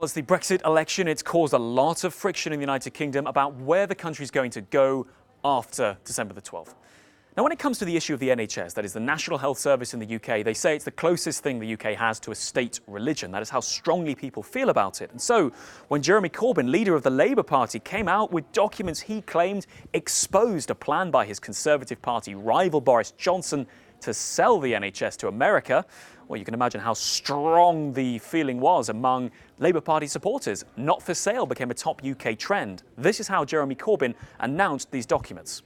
As the Brexit election, it's caused a lot of friction in the United Kingdom about where the country's going to go after December the 12th. Now, when it comes to the issue of the NHS, that is the National Health Service in the UK, they say it's the closest thing the UK has to a state religion. That is how strongly people feel about it. And so, when Jeremy Corbyn, leader of the Labour Party, came out with documents he claimed exposed a plan by his Conservative Party rival Boris Johnson to sell the NHS to America, well, you can imagine how strong the feeling was among Labour Party supporters. Not for sale became a top UK trend. This is how Jeremy Corbyn announced these documents.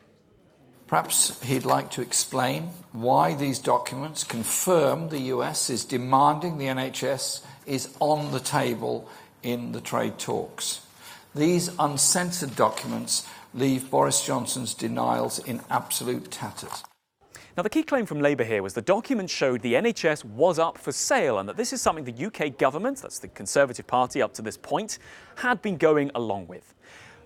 Perhaps he'd like to explain why these documents confirm the US is demanding the NHS is on the table in the trade talks. These uncensored documents leave Boris Johnson's denials in absolute tatters. Now, the key claim from Labour here was the document showed the NHS was up for sale and that this is something the UK government, that's the Conservative Party up to this point, had been going along with.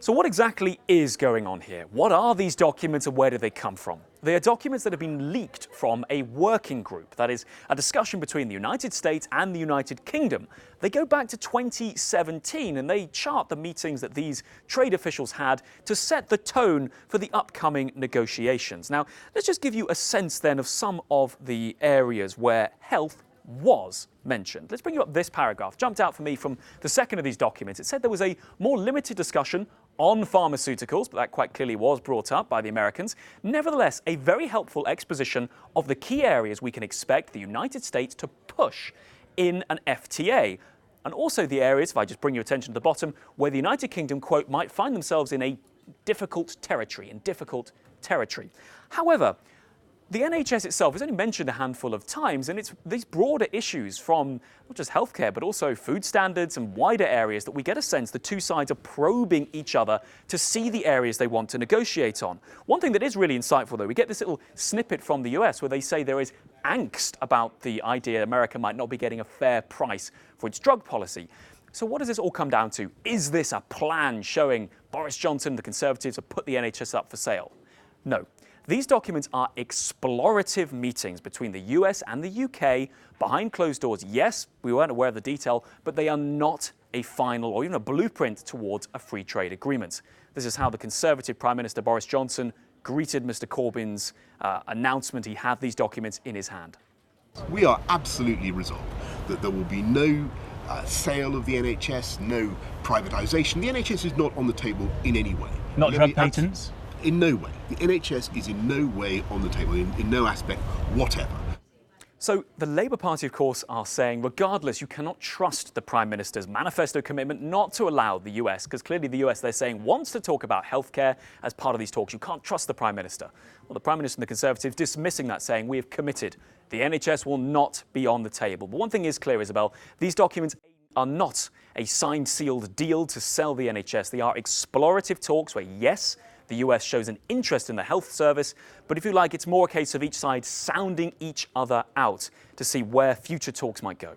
So what exactly is going on here? What are these documents and where do they come from? They are documents that have been leaked from a working group, that is, a discussion between the United States and the United Kingdom. They go back to 2017 and they chart the meetings that these trade officials had to set the tone for the upcoming negotiations. Now, let's just give you a sense then of some of the areas where health was mentioned. Let's bring you up this paragraph. Jumped out for me from the second of these documents. It said there was a more limited discussion on pharmaceuticals, but that quite clearly was brought up by the Americans. Nevertheless, a very helpful exposition of the key areas we can expect the United States to push in an FTA. And also the areas, if I just bring your attention to the bottom, where the United Kingdom, quote, might find themselves in difficult territory. However, the NHS itself is only mentioned a handful of times, and it's these broader issues from not just healthcare, but also food standards and wider areas that we get a sense the two sides are probing each other to see the areas they want to negotiate on. One thing that is really insightful, though, we get this little snippet from the US where they say there is angst about the idea America might not be getting a fair price for its drug policy. So what does this all come down to? Is this a plan showing Boris Johnson, the Conservatives, have put the NHS up for sale? No. These documents are explorative meetings between the US and the UK behind closed doors. Yes, we weren't aware of the detail, but they are not a final or even a blueprint towards a free trade agreement. This is how the Conservative Prime Minister Boris Johnson greeted Mr. Corbyn's announcement he had these documents in his hand. We are absolutely resolved that there will be no sale of the NHS, no privatisation. The NHS is not on the table in any way. Not drug patents? In no way. The NHS is in no way on the table, in no aspect whatever. So the Labour Party, of course, are saying, regardless, you cannot trust the Prime Minister's manifesto commitment not to allow the US, because clearly the US, they're saying, wants to talk about healthcare as part of these talks. You can't trust the Prime Minister. Well, the Prime Minister and the Conservatives dismissing that, saying, we have committed. The NHS will not be on the table. But one thing is clear, Isabel, these documents are not a signed, sealed deal to sell the NHS. They are explorative talks where, yes, the US shows an interest in the health service, but if you like, it's more a case of each side sounding each other out to see where future talks might go.